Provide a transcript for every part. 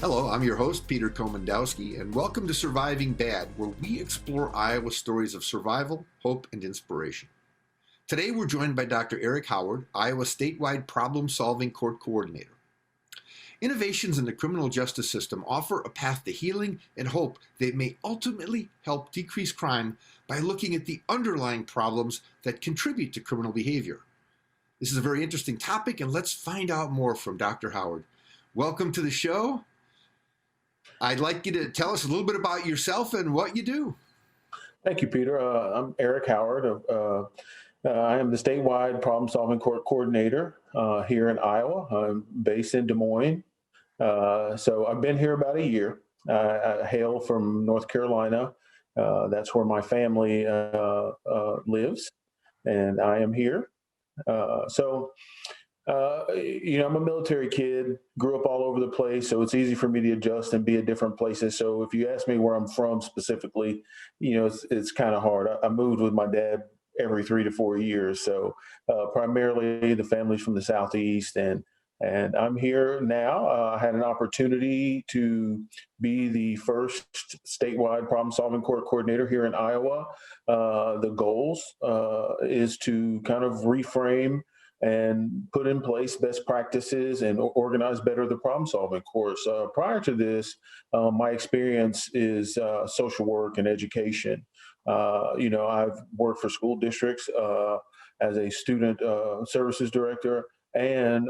Hello, I'm your host, Peter Komendowski, and welcome to Surviving Bad, where we explore Iowa stories of survival, hope, and inspiration. Today, we're joined by Dr. Eric Howard, Iowa statewide problem-solving court coordinator. Innovations in the criminal justice system offer a path to healing and hope that may ultimately help decrease crime by looking at the underlying problems that contribute to criminal behavior. This is a very interesting topic, and let's find out more from Dr. Howard. Welcome to the show. I'd like you to tell us a little bit about yourself and what you do. Thank you, Peter. I'm Eric Howard. I am the statewide problem-solving court coordinator here in Iowa. I'm based in Des Moines. So I've been here about a year. I hail from North Carolina. That's where my family lives, and I am here. I'm a military kid, grew up all over the place, so it's easy for me to adjust and be at different places. So if you ask me where I'm from specifically, it's kind of hard. I moved with my dad every 3 to 4 years. So primarily the family's from the Southeast, and I'm here now. I had an opportunity to be the first statewide problem-solving court coordinator here in Iowa. The goals is to kind of reframe and put in place best practices and organize better the problem-solving course. Prior to this, my experience is social work and education. I've worked for school districts as a student services director and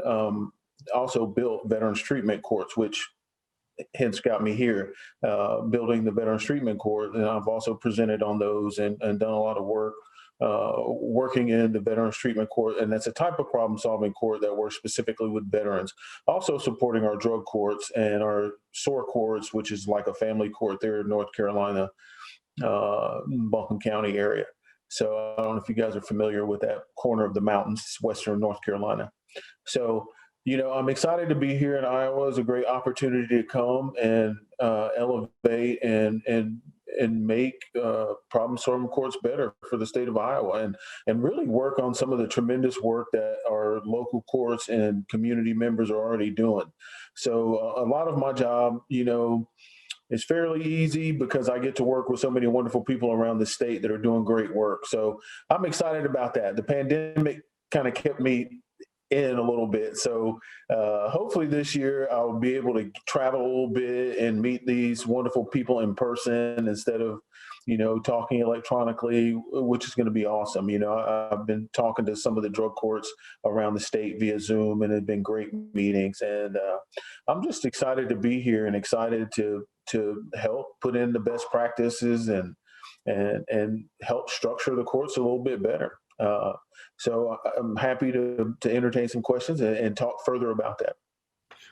also built veterans treatment courts, which hence got me here, building the veterans treatment court. And I've also presented on those and done a lot of work working in the veterans treatment court, and that's a type of problem-solving court that works specifically with veterans. Also supporting our drug courts and our SOAR courts, which is like a family court there in North Carolina, Buncombe County area. So I don't know if you guys are familiar with that corner of the mountains, western North Carolina. So, I'm excited to be here in Iowa. It's a great opportunity to come and elevate and make problem-solving courts better for the state of Iowa and really work on some of the tremendous work that our local courts and community members are already doing. So a lot of my job, is fairly easy because I get to work with so many wonderful people around the state that are doing great work. So I'm excited about that. The pandemic kind of kept me in a little bit. So hopefully this year I'll be able to travel a little bit and meet these wonderful people in person instead of, talking electronically, which is going to be awesome. I've been talking to some of the drug courts around the state via Zoom, and it's been great meetings. And I'm just excited to be here and excited to help put in the best practices and help structure the courts a little bit better. So I'm happy to entertain some questions and talk further about that.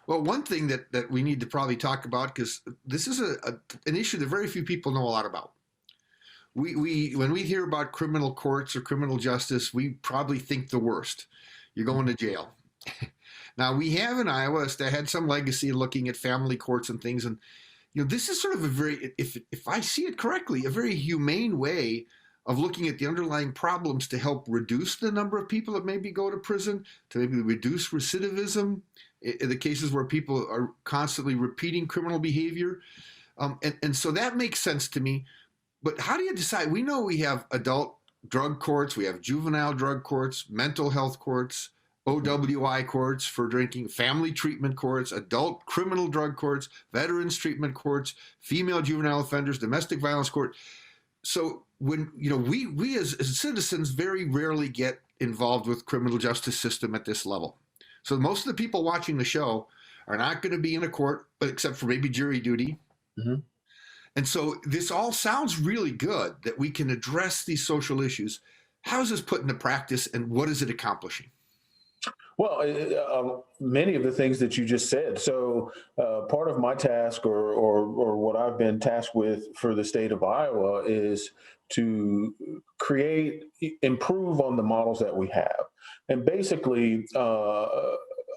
Well, one thing that we need to probably talk about, because this is an issue that very few people know a lot about. We when we hear about criminal courts or criminal justice, we probably think the worst. You're going to jail. Now, we have in Iowa that had some legacy looking at family courts and things, and this is sort of a very, if I see it correctly, a very humane way of looking at the underlying problems to help reduce the number of people that maybe go to prison, to maybe reduce recidivism in the cases where people are constantly repeating criminal behavior. And so that makes sense to me. But how do you decide? We know we have adult drug courts, we have juvenile drug courts, mental health courts, OWI courts for drinking, family treatment courts, adult criminal drug courts, veterans treatment courts, female juvenile offenders, domestic violence court. So when we as citizens very rarely get involved with criminal justice system at this level. So most of the people watching the show are not going to be in a court, except for maybe jury duty. Mm-hmm. And so this all sounds really good that we can address these social issues. How is this put into practice, and what is it accomplishing? Well, many of the things that you just said. So part of my task or what I've been tasked with for the state of Iowa is to improve on the models that we have. And basically,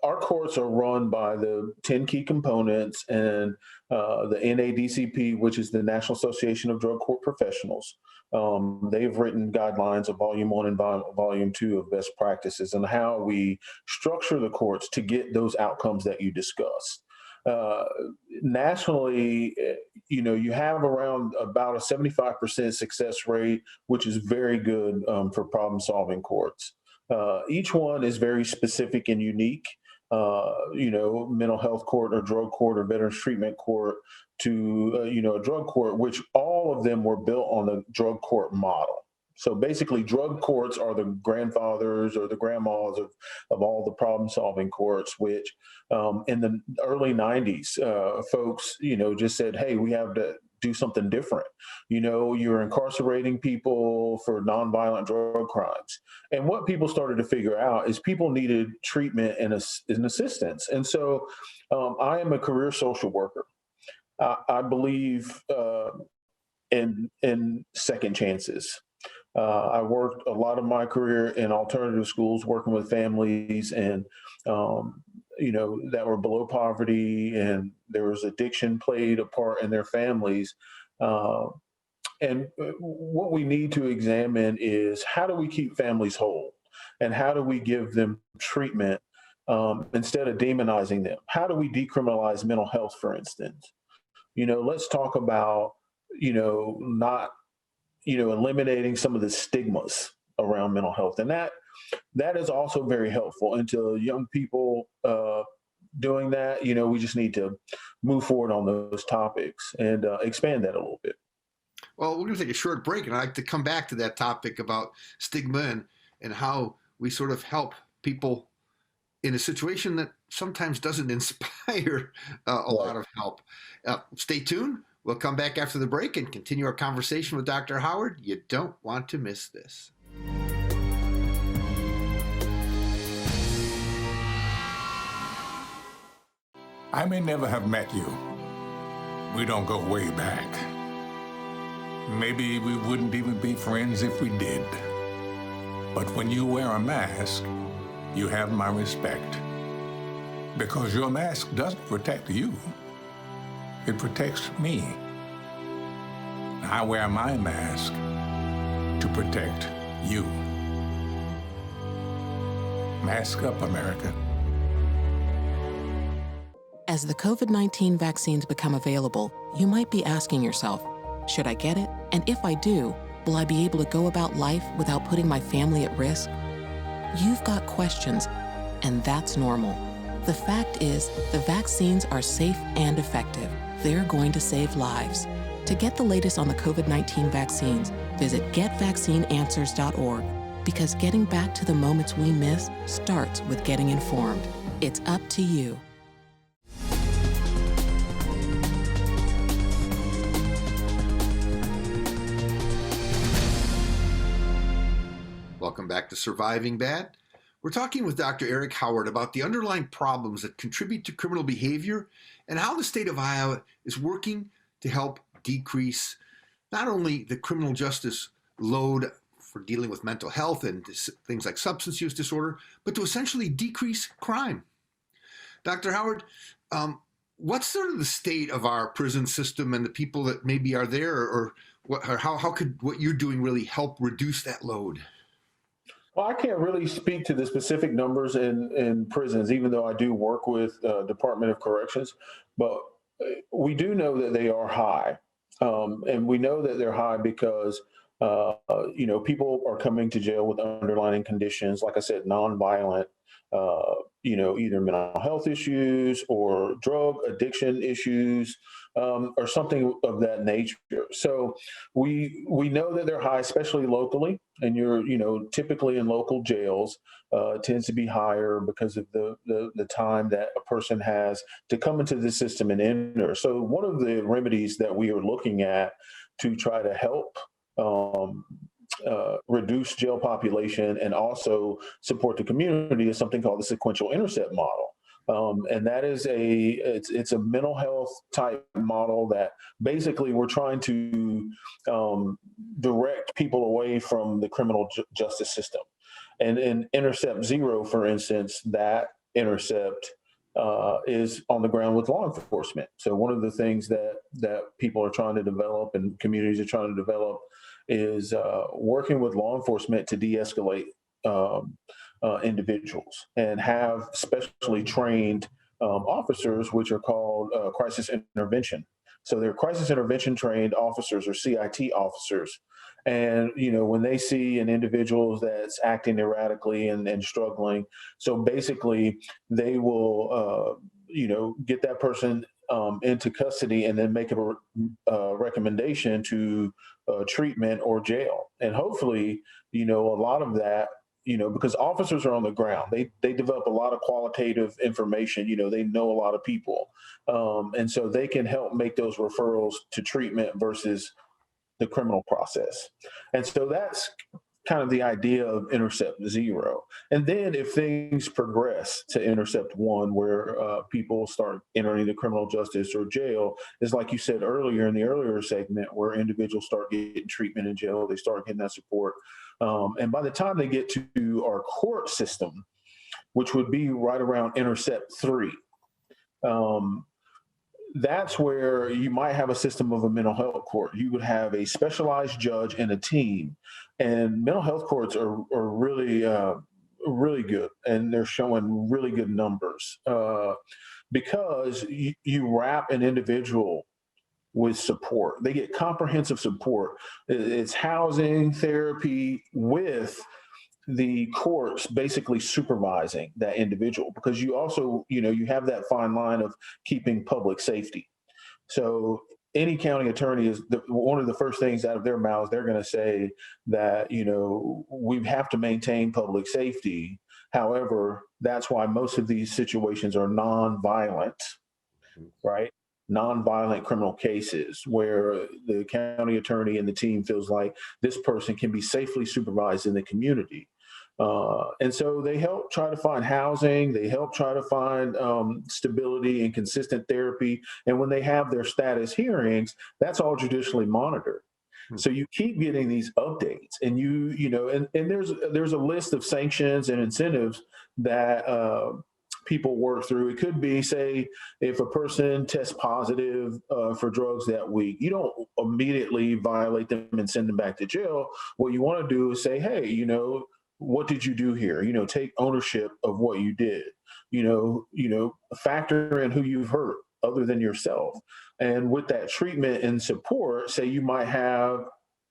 our courts are run by the 10 key components and the NADCP, which is the National Association of Drug Court Professionals. They've written guidelines of Volume 1 and Volume 2 of best practices and how we structure the courts to get those outcomes that you discussed. uh, nationally, you have around about a 75% success rate, which is very good for problem solving courts. Each one is very specific and unique. Mental health court or drug court or veterans treatment court to, a drug court, which all of them were built on the drug court model. So basically, drug courts are the grandfathers or the grandmas of all the problem solving courts, which in the early 90s, folks, just said, hey, we have to do something different. You're incarcerating people for nonviolent drug crimes. And what people started to figure out is people needed treatment and assistance. And so I am a career social worker. I believe in second chances. I worked a lot of my career in alternative schools, working with families and, that were below poverty, and there was addiction played a part in their families. And what we need to examine is, how do we keep families whole, and how do we give them treatment instead of demonizing them? How do we decriminalize mental health, for instance? Let's talk about, not eliminating some of the stigmas around mental health. And that is also very helpful. And to young people doing that, we just need to move forward on those topics and expand that a little bit. Well, we're going to take a short break, and I'd like to come back to that topic about stigma and how we sort of help people in a situation that sometimes doesn't inspire a lot of help. Stay tuned. We'll come back after the break and continue our conversation with Dr. Howard. You don't want to miss this. I may never have met you. We don't go way back. Maybe we wouldn't even be friends if we did. But when you wear a mask, you have my respect. Because your mask doesn't protect you. It protects me. I wear my mask to protect you. Mask up, America. As the COVID-19 vaccines become available, you might be asking yourself, should I get it? And if I do, will I be able to go about life without putting my family at risk? You've got questions, and that's normal. The fact is, the vaccines are safe and effective. They're going to save lives. To get the latest on the COVID-19 vaccines, visit getvaccineanswers.org, because getting back to the moments we miss starts with getting informed. It's up to you. Welcome back to Surviving Bad. We're talking with Dr. Eric Howard about the underlying problems that contribute to criminal behavior and how the state of Iowa is working to help decrease not only the criminal justice load for dealing with mental health and things like substance use disorder, but to essentially decrease crime. Dr. Howard, what's sort of the state of our prison system and the people that maybe are there, or how could what you're doing really help reduce that load? Well, I can't really speak to the specific numbers in prisons, even though I do work with Department of Corrections, but we do know that they are high. And we know that they're high because, people are coming to jail with underlying conditions, like I said, nonviolent, either mental health issues or drug addiction issues, or something of that nature. So we know that they're high, especially locally, and you're, typically in local jails, tends to be higher because of the time that a person has to come into the system and enter. So one of the remedies that we are looking at to try to help reduce jail population and also support the community is something called the sequential intercept model. And that is it's a mental health type model that basically we're trying to direct people away from the criminal justice system. And in Intercept Zero, for instance, that intercept is on the ground with law enforcement. So one of the things that people are trying to develop and communities are trying to develop is working with law enforcement to de-escalate individuals and have specially trained officers, which are called crisis intervention. So they're crisis intervention trained officers or CIT officers. And, when they see an individual that's acting erratically and struggling, so basically they will, get that person into custody and then make a recommendation to treatment or jail. And hopefully, a lot of that, because officers are on the ground, they develop a lot of qualitative information. They know a lot of people, and so they can help make those referrals to treatment versus the criminal process. And so that's kind of the idea of intercept 0. And then if things progress to intercept 1, where people start entering the criminal justice or jail, is like you said earlier in the earlier segment, where individuals start getting treatment in jail, they start getting that support. And by the time they get to our court system, which would be right around intercept 3, that's where you might have a system of a mental health court. You would have a specialized judge and a team. And mental health courts are really, really good. And they're showing really good numbers because you wrap an individual with support. They get comprehensive support. It's housing, therapy, with the courts basically supervising that individual, because you also, you have that fine line of keeping public safety. So any county attorney is one of the first things out of their mouths, they're going to say that, we have to maintain public safety. However, that's why most of these situations are nonviolent, right? Nonviolent criminal cases where the county attorney and the team feels like this person can be safely supervised in the community. And so they help try to find housing, they help try to find stability and consistent therapy. And when they have their status hearings, that's all judicially monitored. So you keep getting these updates, and and there's a list of sanctions and incentives that people work through. It could be, say, if a person tests positive for drugs that week, you don't immediately violate them and send them back to jail. What you want to do is say, hey, what did you do here? Take ownership of what you did. Factor in who you've hurt other than yourself. And with that treatment and support, say you might have,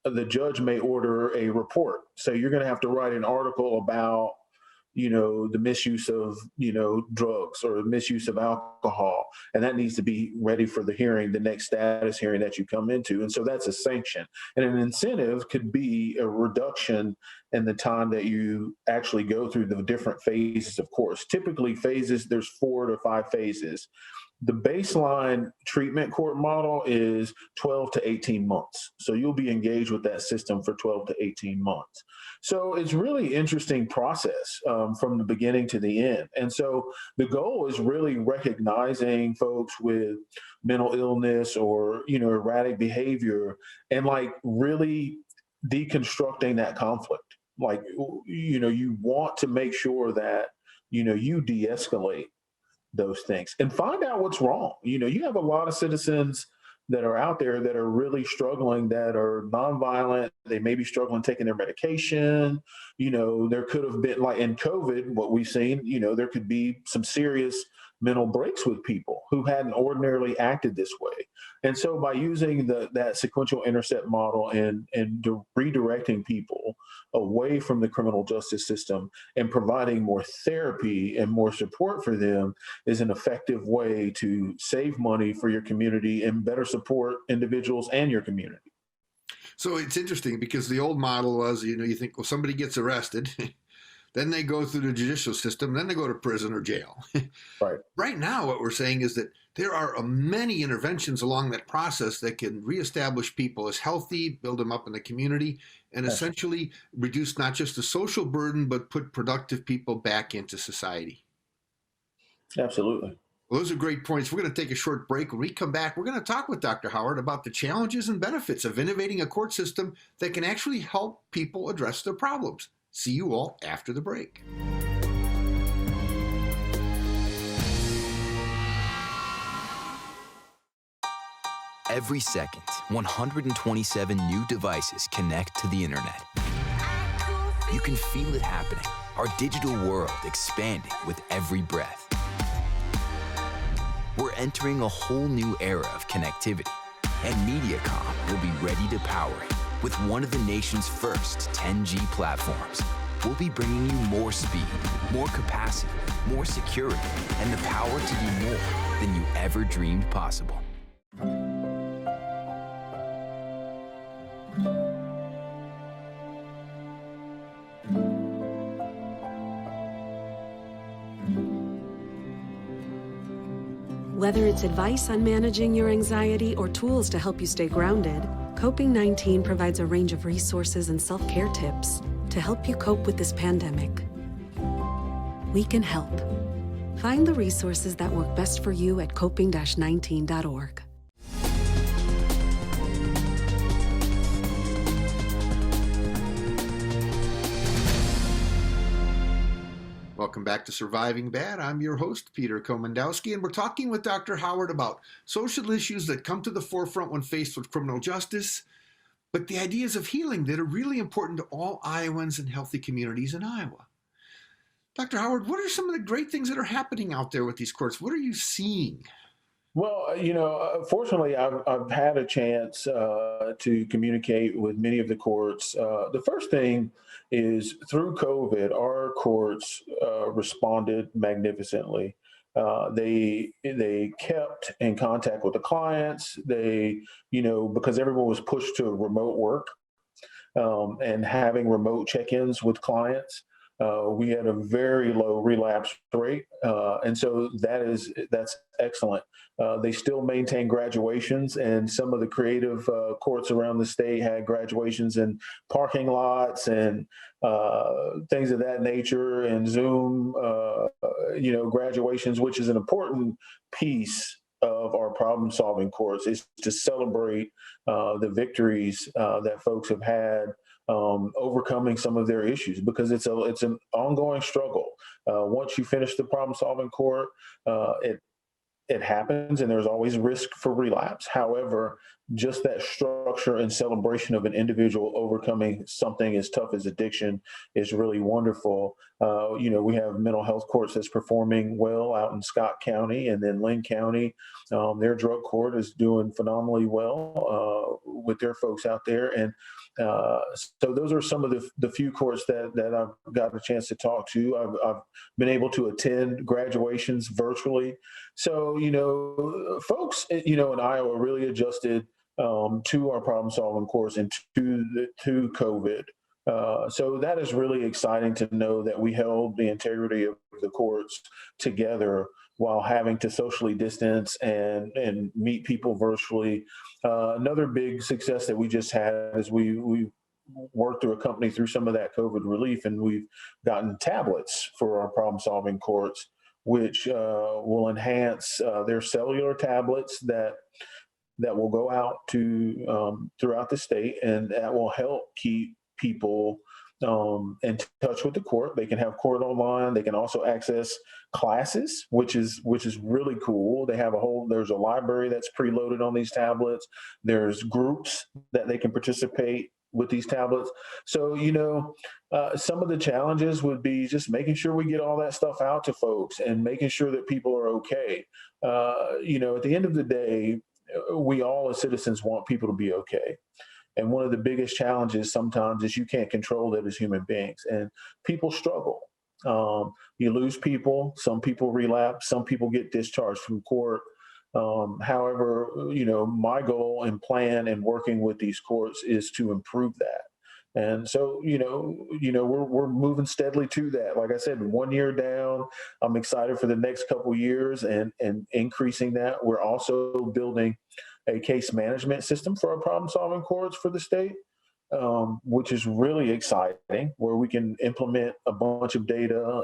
the judge may order a report. So you're going to have to write an article about, the misuse of, drugs or misuse of alcohol. And that needs to be ready for the hearing, the next status hearing that you come into. And so that's a sanction. And an incentive could be a reduction in the time that you actually go through the different phases of course. Typically phases, there's 4 to 5 phases. The baseline treatment court model is 12 to 18 months. So you'll be engaged with that system for 12 to 18 months. So it's really interesting process from the beginning to the end. And so the goal is really recognizing folks with mental illness or, erratic behavior, and really deconstructing that conflict. You want to make sure that, you de-escalate those things and find out what's wrong. You have a lot of citizens that are out there that are really struggling, that are nonviolent. They may be struggling taking their medication. There could have been, like in COVID, what we've seen, there could be some serious mental breaks with people who hadn't ordinarily acted this way. And so by using that sequential intercept model and redirecting people away from the criminal justice system and providing more therapy and more support for them is an effective way to save money for your community and better support individuals and your community. So it's interesting because the old model was, you think, well, somebody gets arrested, then they go through the judicial system, then they go to prison or jail. Right. Right now, what we're saying is that there are many interventions along that process that can reestablish people as healthy, build them up in the community, and essentially reduce not just the social burden, but put productive people back into society. Absolutely. Well, those are great points. We're going to take a short break. When we come back, we're going to talk with Dr. Howard about the challenges and benefits of innovating a court system that can actually help people address their problems. See you all after the break. Every second, 127 new devices connect to the internet. You can feel it happening, our digital world expanding with every breath. We're entering a whole new era of connectivity, and Mediacom will be ready to power it with one of the nation's first 10G platforms. We'll be bringing you more speed, more capacity, more security, and the power to do more than you ever dreamed possible. Whether it's advice on managing your anxiety or tools to help you stay grounded, Coping-19 provides a range of resources and self-care tips to help you cope with this pandemic. We can help. Find the resources that work best for you at coping-19.org. Welcome back to Surviving Bad. I'm your host, Peter Komendowski, and we're talking with Dr. Howard about social issues that come to the forefront when faced with criminal justice, but the ideas of healing that are really important to all Iowans and healthy communities in Iowa. Dr. Howard, what are some of the great things that are happening out there with these courts? What are you seeing? Well, fortunately, I've had a chance to communicate with many of the courts. The first thing is through COVID, our courts responded magnificently. They kept in contact with the clients. Because everyone was pushed to remote work and having remote check-ins with clients. We had a very low relapse rate, and so that's excellent. They still maintain graduations, and some of the creative courts around the state had graduations in parking lots and things of that nature, and Zoom, graduations, which is an important piece of our problem-solving course, is to celebrate the victories that folks have had. Overcoming some of their issues, because it's an ongoing struggle. Once you finish the problem-solving court, it happens, and there's always risk for relapse. However, just that structure and celebration of an individual overcoming something as tough as addiction is really wonderful. We have mental health courts that's performing well out in Scott County, and then Lynn County, their drug court is doing phenomenally well with their folks out there. And so those are some of the few courts that I've got a chance to talk to. I've been able to attend graduations virtually. So, folks, in Iowa really adjusted to our problem-solving course and to COVID. So that is really exciting to know that we held the integrity of the courts together while having to socially distance and meet people virtually. Another big success that we just had is we worked through a company through some of that COVID relief, and we've gotten tablets for our problem-solving courts, which will enhance their cellular tablets that will go out to throughout the state, and that will help keep people in touch with the court. They can have court online. They can also access classes, which is really cool. They have there's a library that's preloaded on these tablets. There's groups that they can participate with these tablets. So, some of the challenges would be just making sure we get all that stuff out to folks and making sure that people are okay. At the end of the day, we all as citizens want people to be okay. And one of the biggest challenges sometimes is you can't control that as human beings, and people struggle. You lose people, some people relapse, some people get discharged from court. However, my goal and plan in working with these courts is to improve that. And so, we're moving steadily to that. Like I said, 1 year down, I'm excited for the next couple of years and increasing that. We're also building a case management system for our problem-solving courts for the state, which is really exciting, where we can implement a bunch of data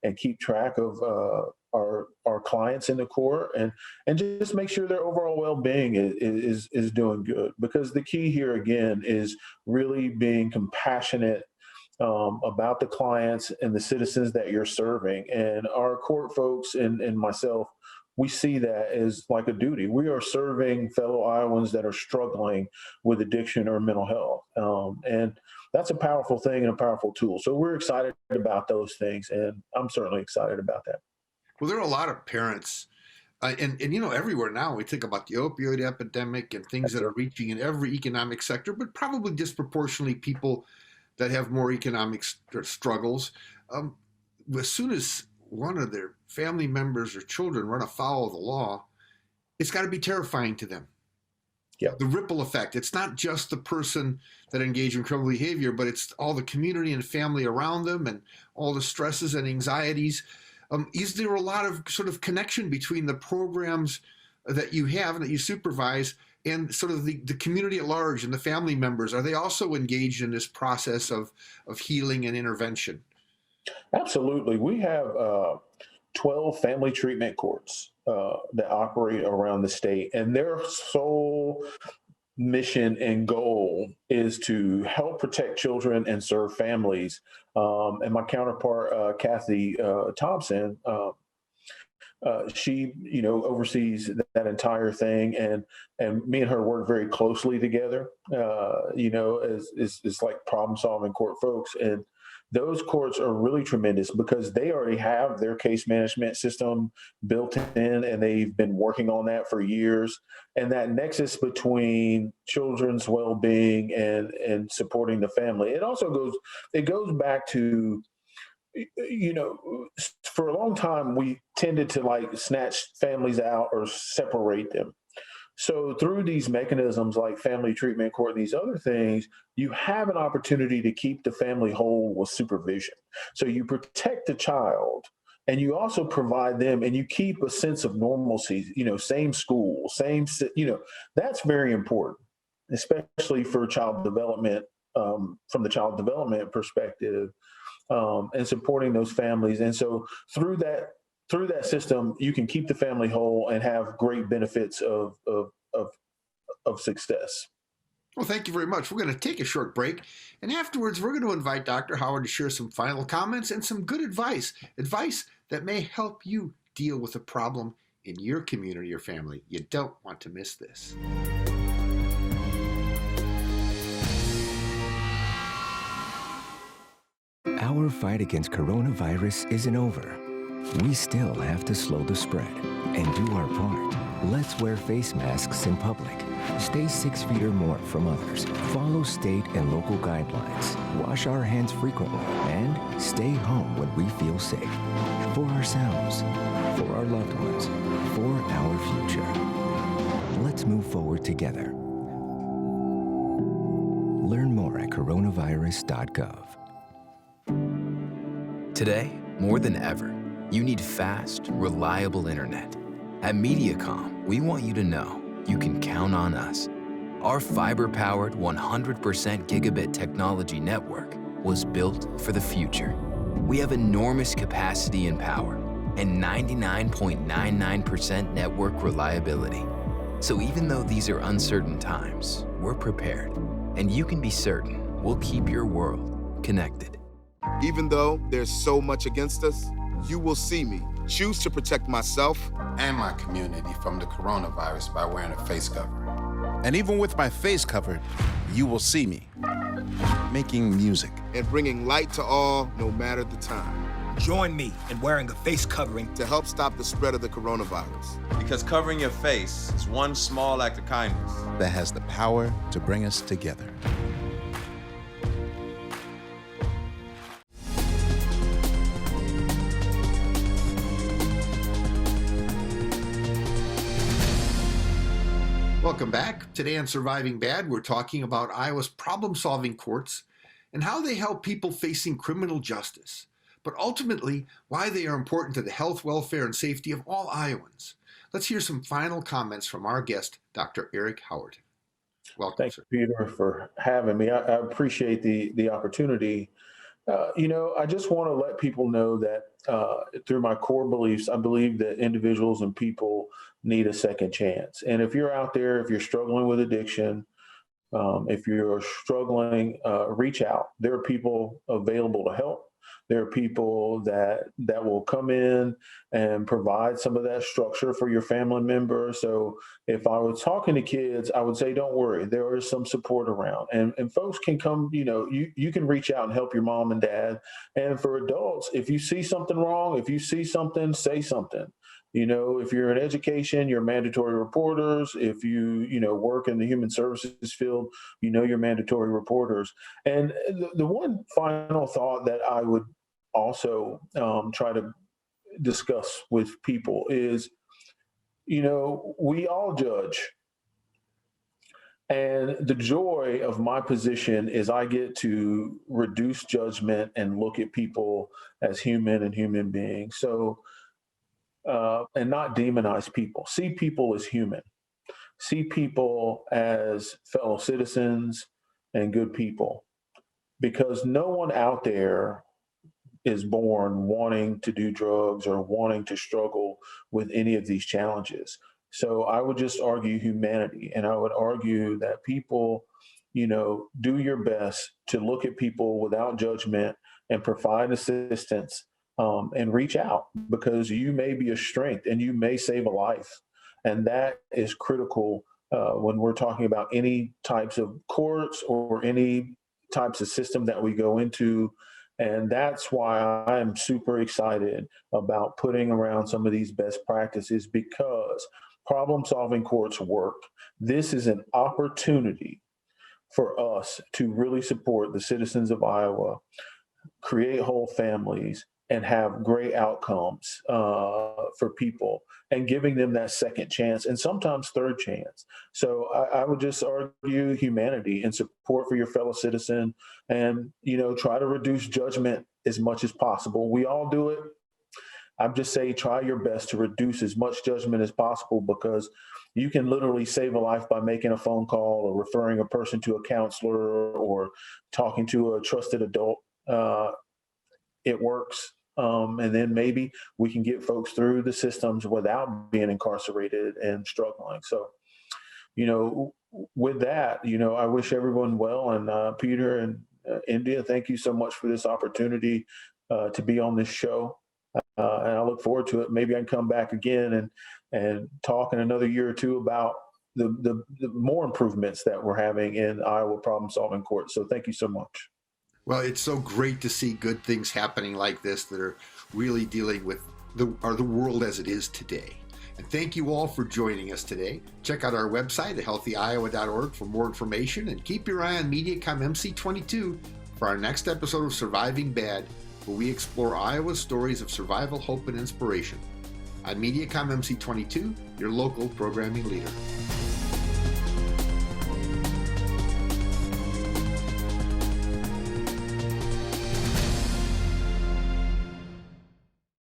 and keep track of our clients in the court and just make sure their overall well-being is doing good. Because the key here again is really being compassionate about the clients and the citizens that you're serving. And our court folks and myself, we see that as like a duty. We are serving fellow Iowans that are struggling with addiction or mental health. And that's a powerful thing and a powerful tool. So we're excited about those things, and I'm certainly excited about that. Well, there are a lot of parents And you know, everywhere now we think about the opioid epidemic and things That's that it. are reaching in every economic sector, but probably disproportionately people that have more economic struggles. Um, as soon as one of their family members or children run afoul of the law, it's got to be terrifying to them. Yep. The ripple effect. It's not just the person that engaged in criminal behavior, but it's all the community and family around them and all the stresses and anxieties. Is there a lot of sort of connection between the programs that you have and that you supervise and sort of the community at large and the family members? Are they also engaged in this process of healing and intervention? Absolutely. We have 12 family treatment courts that operate around the state, and their sole mission and goal is to help protect children and serve families. And my counterpart, Kathy Thompson, she, oversees that entire thing, and me and her work very closely together. As like problem solving court folks, and those courts are really tremendous because they already have their case management system built in, and they've been working on that for years. And that nexus between children's well-being and supporting the family, it goes back to, for a long time, we tended to like snatch families out or separate them. So through these mechanisms like family treatment court and these other things, you have an opportunity to keep the family whole with supervision. So you protect the child and you also provide them, and you keep a sense of normalcy, same school, that's very important, especially for child development, from the child development perspective, and supporting those families. And so through that system, you can keep the family whole and have great benefits of success. Well, thank you very much. We're going to take a short break, and afterwards, we're going to invite Dr. Howard to share some final comments and some good advice that may help you deal with a problem in your community or family. You don't want to miss this. Our fight against coronavirus isn't over. We still have to slow the spread and do our part. Let's wear face masks in public. Stay 6 feet or more from others. Follow state and local guidelines. Wash our hands frequently and stay home when we feel safe. For ourselves, for our loved ones, for our future. Let's move forward together. Learn more at coronavirus.gov. Today, more than ever, you need fast, reliable internet. At Mediacom, we want you to know you can count on us. Our fiber-powered 100% gigabit technology network was built for the future. We have enormous capacity and power and 99.99% network reliability. So even though these are uncertain times, we're prepared. And you can be certain we'll keep your world connected. Even though there's so much against us, you will see me choose to protect myself and my community from the coronavirus by wearing a face cover. And even with my face covered, you will see me making music and bringing light to all, no matter the time. Join me in wearing a face covering to help stop the spread of the coronavirus. Because covering your face is one small act of kindness that has the power to bring us together. Welcome back. Today on Surviving Bad, we're talking about Iowa's problem-solving courts and how they help people facing criminal justice, but ultimately why they are important to the health, welfare, and safety of all Iowans. Let's hear some final comments from our guest, Dr. Eric Howard. Welcome, Thanks, sir. Peter, for having me. I appreciate the opportunity. I just want to let people know that through my core beliefs, I believe that individuals and people need a second chance. And if you're out there, if you're struggling with addiction, if you're struggling, reach out. There are people available to help. There are people that will come in and provide some of that structure for your family member. So if I was talking to kids, I would say, don't worry, there is some support around. And folks can come, you can reach out and help your mom and dad. And for adults, if you see something wrong, if you see something, say something. If you're in education, you're mandatory reporters. If you work in the human services field, you're mandatory reporters. And the one final thought that I would also try to discuss with people is, we all judge. And the joy of my position is I get to reduce judgment and look at people as human and human beings. So, and not demonize people. See people as human. See people as fellow citizens and good people. Because no one out there is born wanting to do drugs or wanting to struggle with any of these challenges. So I would just argue humanity, and I would argue that people, do your best to look at people without judgment and provide assistance, and reach out, because you may be a strength and you may save a life. And that is critical when we're talking about any types of courts or any types of system that we go into. And that's why I am super excited about putting around some of these best practices, because problem-solving courts work. This is an opportunity for us to really support the citizens of Iowa, create whole families, and have great outcomes for people, and giving them that second chance and sometimes third chance. So I would just argue humanity and support for your fellow citizen, and try to reduce judgment as much as possible. We all do it. I'm just saying, try your best to reduce as much judgment as possible, because you can literally save a life by making a phone call or referring a person to a counselor or talking to a trusted adult. It works. And then maybe we can get folks through the systems without being incarcerated and struggling. So, with that, I wish everyone well. And Peter and India, thank you so much for this opportunity to be on this show. And I look forward to it. Maybe I can come back again and talk in another year or two about the more improvements that we're having in Iowa problem-solving courts. So thank you so much. Well, it's so great to see good things happening like this that are really dealing with the world as it is today. And thank you all for joining us today. Check out our website at healthyiowa.org for more information, and keep your eye on Mediacom MC22 for our next episode of Surviving Bad, where we explore Iowa's stories of survival, hope, and inspiration. On Mediacom MC22, your local programming leader.